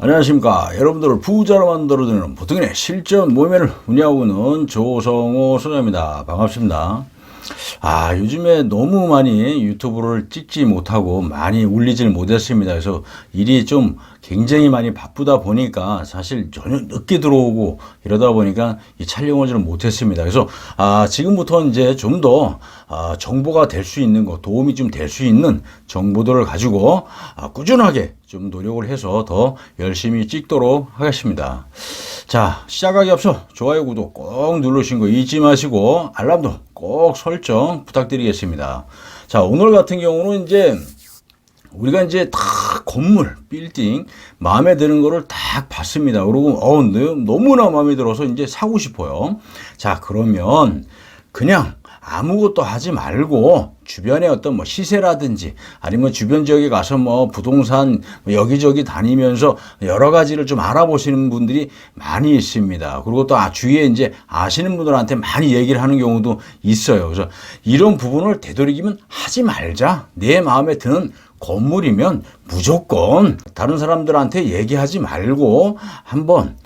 안녕하십니까. 여러분들을 부자로 만들어드리는 보통인의 실전 모임을 운영하고 있는 조성호 소장입니다. 반갑습니다. 요즘에 너무 많이 유튜브를 찍지 못하고 많이 올리질 못했습니다. 그래서 일이 좀 굉장히 많이 바쁘다 보니까 사실 저녁 늦게 들어오고 이러다 보니까 이 촬영하지는 못했습니다. 그래서 지금부터 이제 좀 더 정보가 될 수 있는 거, 도움이 좀 될 수 있는 정보들을 가지고 꾸준하게 좀 노력을 해서 더 열심히 찍도록 하겠습니다. 자, 시작하기 앞서 좋아요, 구독 꼭 누르신 거 잊지 마시고 알람도 꼭 설정 부탁드리겠습니다. 자, 오늘 같은 경우는 이제 우리가 이제 다 건물, 빌딩 마음에 드는 거를 딱 봤습니다. 그리고 너무나 마음에 들어서 이제 사고 싶어요. 자, 그러면 그냥 아무것도 하지 말고 주변에 어떤 뭐 시세라든지 아니면 주변 지역에 가서 뭐 부동산 여기저기 다니면서 여러 가지를 좀 알아보시는 분들이 많이 있습니다. 그리고 또 주위에 이제 아시는 분들한테 많이 얘기를 하는 경우도 있어요. 그래서 이런 부분을 되도록이면 하지 말자. 내 마음에 드는 건물이면 무조건 다른 사람들한테 얘기하지 말고 한번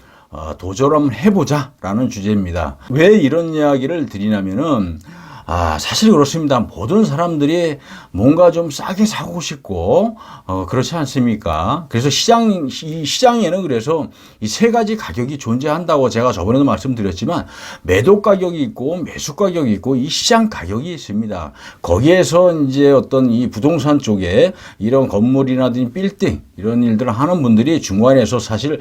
도전을 한번 해보자 라는 주제입니다. 왜 이런 이야기를 드리냐면은 사실 그렇습니다. 모든 사람들이 뭔가 좀 싸게 사고 싶고, 그렇지 않습니까? 그래서 이 시장에는 그래서 이 세 가지 가격이 존재한다고 제가 저번에도 말씀드렸지만, 매도 가격이 있고, 매수 가격이 있고, 이 시장 가격이 있습니다. 거기에서 이제 어떤 이 부동산 쪽에 이런 건물이라든지 빌딩, 이런 일들을 하는 분들이 중간에서 사실,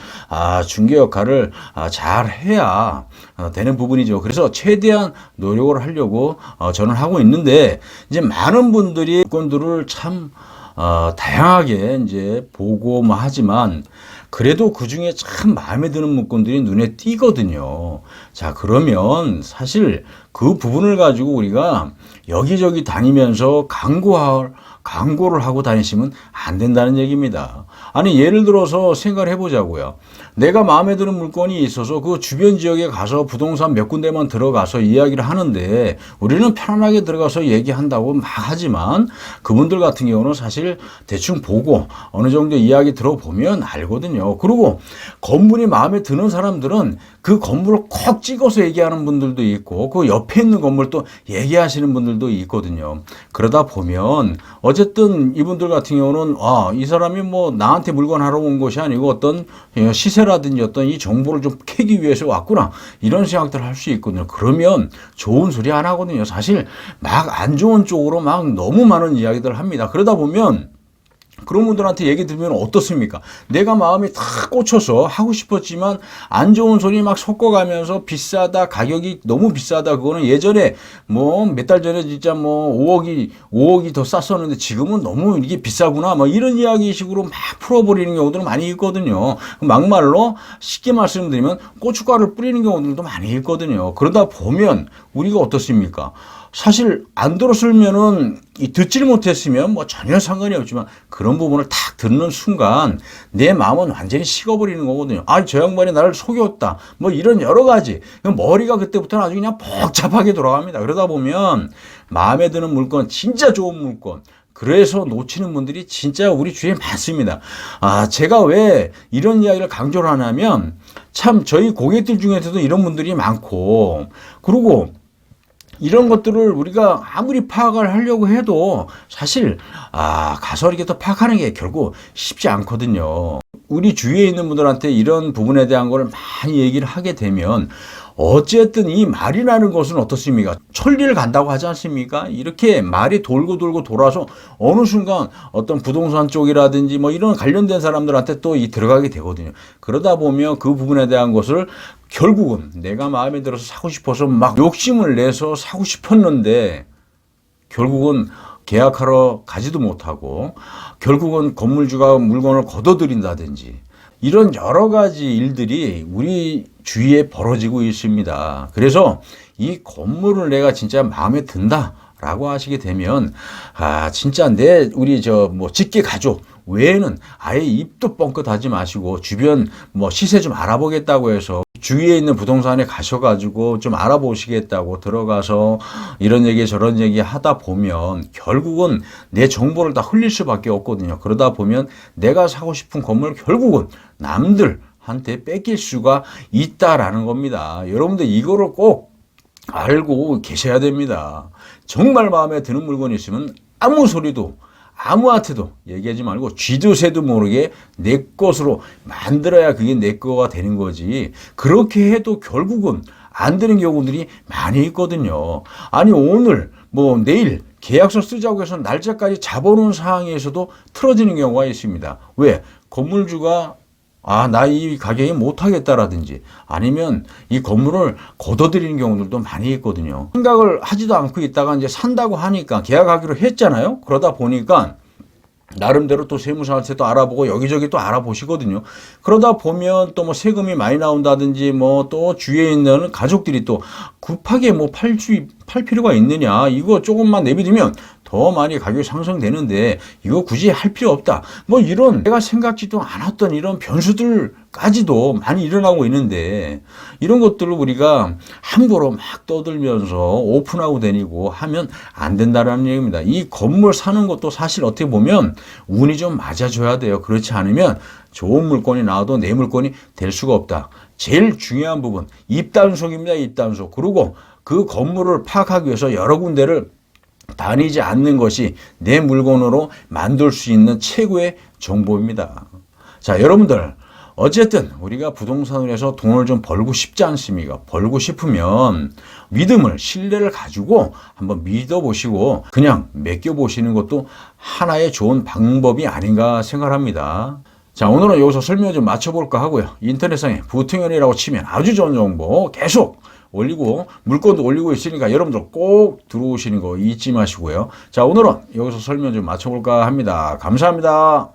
중개 역할을 잘 해야 되는 부분이죠. 그래서 최대한 노력을 하려고 저는 하고 있는데, 이제 많은 분들이 물건들을 참 다양하게 이제 보고 뭐 하지만 그래도 그 중에 참 마음에 드는 물건들이 눈에 띄거든요. 자, 그러면 사실 그 부분을 가지고 우리가 여기저기 다니면서 광고를 하고 다니시면 안 된다는 얘기입니다. 아니, 예를 들어서 생각을 해보자고요. 내가 마음에 드는 물건이 있어서 그 주변 지역에 가서 부동산 몇 군데만 들어가서 이야기를 하는데 우리는 편안하게 들어가서 얘기한다고 막 하지만 그분들 같은 경우는 사실 대충 보고 어느 정도 이야기 들어보면 알거든요. 그리고 건물이 마음에 드는 사람들은 그 건물을 콕 찍어서 얘기하는 분들도 있고 그 옆에 있는 건물도 얘기하시는 분들도 있거든요. 그러다 보면 어쨌든 이분들 같은 경우는 이 사람이 뭐 나한테 물건 하러 온 것이 아니고 어떤 시세라든지 어떤 이 정보를 좀 캐기 위해서 왔구나 이런 생각들을 할 수 있거든요. 그러면 좋은 소리 안 하거든요. 사실 막 안 좋은 쪽으로 막 너무 많은 이야기들을 합니다. 그러다 보면 그런 분들한테 얘기 들으면 어떻습니까? 내가 마음이 다 꽂혀서 하고 싶었지만 안 좋은 소리 막 섞어가면서 비싸다, 가격이 너무 비싸다. 그거는 예전에 뭐 몇 달 전에 진짜 뭐 5억이 더 쌌었는데 지금은 너무 이게 비싸구나. 뭐 이런 이야기식으로 막 풀어버리는 경우들은 많이 있거든요. 막말로 쉽게 말씀드리면 고춧가루를 뿌리는 경우들도 많이 있거든요. 그러다 보면 우리가 어떻습니까? 사실 안 들었으면은 듣질 못했으면 뭐 전혀 상관이 없지만 그런 부분을 딱 듣는 순간 내 마음은 완전히 식어버리는 거거든요. 저 양반이 나를 속였다. 뭐 이런 여러 가지. 머리가 그때부터는 아주 그냥 복잡하게 돌아갑니다. 그러다 보면 마음에 드는 물건, 진짜 좋은 물건. 그래서 놓치는 분들이 진짜 우리 주위에 많습니다. 제가 왜 이런 이야기를 강조를 하냐면 참 저희 고객들 중에서도 이런 분들이 많고 그리고 이런 것들을 우리가 아무리 파악을 하려고 해도 사실 가서 이렇게 또 파악하는 게 결국 쉽지 않거든요. 우리 주위에 있는 분들한테 이런 부분에 대한 걸 많이 얘기를 하게 되면 어쨌든 이 말이라는 것은 어떻습니까? 천리를 간다고 하지 않습니까? 이렇게 말이 돌고 돌아서 어느 순간 어떤 부동산 쪽이라든지 뭐 이런 관련된 사람들한테 또 들어가게 되거든요. 그러다 보면 그 부분에 대한 것을 결국은 내가 마음에 들어서 사고 싶어서 막 욕심을 내서 사고 싶었는데 결국은 계약하러 가지도 못하고 결국은 건물주가 물건을 걷어들인다든지 이런 여러 가지 일들이 우리 주위에 벌어지고 있습니다. 그래서 이 건물을 내가 진짜 마음에 든다라고 하시게 되면 진짜 우리 직계 가족 외에는 아예 입도 뻥끗하지 마시고 주변 시세 좀 알아보겠다고 해서 주위에 있는 부동산에 가셔가지고 좀 알아보시겠다고 들어가서 이런 얘기 저런 얘기 하다 보면 결국은 내 정보를 다 흘릴 수밖에 없거든요. 그러다 보면 내가 사고 싶은 건물 결국은 남들한테 뺏길 수가 있다라는 겁니다. 여러분들 이거를 꼭 알고 계셔야 됩니다. 정말 마음에 드는 물건이 있으면 아무 소리도 아무한테도 얘기하지 말고 쥐도 새도 모르게 내 것으로 만들어야 그게 내 거가 되는 거지. 그렇게 해도 결국은 안 되는 경우들이 많이 있거든요. 아니 오늘 뭐 내일 계약서 쓰자고 해서 날짜까지 잡아놓은 상황에서도 틀어지는 경우가 있습니다. 왜? 건물주가 나 이 가격에 못하겠다라든지 아니면 이 건물을 거둬들이는 경우들도 많이 있거든요. 생각을 하지도 않고 있다가 이제 산다고 하니까 계약하기로 했잖아요. 그러다 보니까 나름대로 또 세무사한테 또 알아보고 여기저기 또 알아보시거든요. 그러다 보면 또 뭐 세금이 많이 나온다든지 뭐 또 주위에 있는 가족들이 또 급하게 뭐 팔 필요가 있느냐. 이거 조금만 내비두면 더 많이 가격이 상승되는데 이거 굳이 할 필요 없다. 뭐 이런 내가 생각지도 않았던 이런 변수들까지도 많이 일어나고 있는데 이런 것들을 우리가 함부로 막 떠들면서 오픈하고 다니고 하면 안 된다라는 얘기입니다. 이 건물 사는 것도 사실 어떻게 보면 운이 좀 맞아줘야 돼요. 그렇지 않으면 좋은 물건이 나와도 내 물건이 될 수가 없다. 제일 중요한 부분 입단속입니다. 입단속. 그리고 그 건물을 파악하기 위해서 여러 군데를 다니지 않는 것이 내 물건으로 만들 수 있는 최고의 정보입니다. 자, 여러분들 어쨌든 우리가 부동산을 해서 돈을 좀 벌고 싶지 않습니까? 벌고 싶으면 믿음을 신뢰를 가지고 한번 믿어보시고 그냥 맡겨보시는 것도 하나의 좋은 방법이 아닌가 생각합니다. 자, 오늘은 여기서 설명 좀 마쳐볼까 하고요. 인터넷상에 부통연이라고 치면 아주 좋은 정보 계속 올리고 물건도 올리고 있으니까 여러분들 꼭 들어오시는 거 잊지 마시고요. 자, 오늘은 여기서 설명 좀 마쳐볼까 합니다. 감사합니다.